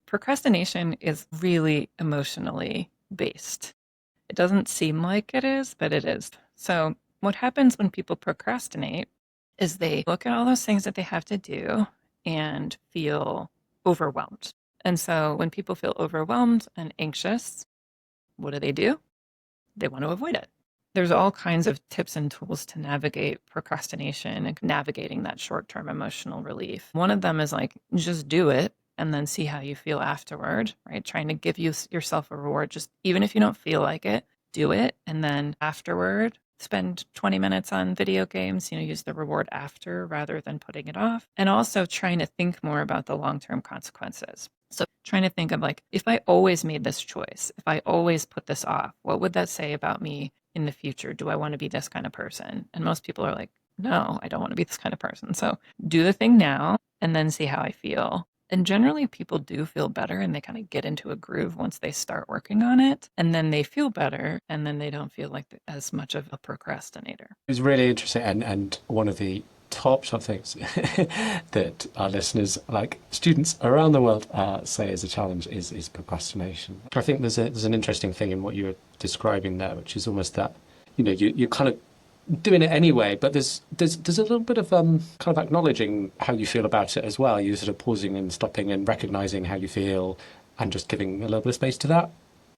Procrastination is really emotionally based. It doesn't seem like it is, but it is. So, what happens when people procrastinate is they look at all those things that they have to do and feel overwhelmed. And so, when people feel overwhelmed and anxious, what do? They want to avoid it. There's all kinds of tips and tools to navigate procrastination and navigating that short-term emotional relief. One of them is like, just do it and then see how you feel afterward, right? Trying to give yourself a reward. Just even if you don't feel like it, do it. And then afterward, spend 20 minutes on video games, use the reward after rather than putting it off. And also trying to think more about the long-term consequences. So trying to think of like, if I always made this choice, if I always put this off, what would that say about me in the future? Do I want to be this kind of person? And most people are like, no, I don't want to be this kind of person. So do the thing now and then see how I feel. And generally people do feel better and they kind of get into a groove once they start working on it. And then they feel better and then they don't feel like as much of a procrastinator. It's really interesting. And one of the top things that our listeners, like students around the world, say is a challenge is procrastination. I think there's an interesting thing in what you were describing there, which is almost that, you're kind of doing it anyway, but there's a little bit of kind of acknowledging how you feel about it as well. You're sort of pausing and stopping and recognizing how you feel and just giving a little bit of space to that.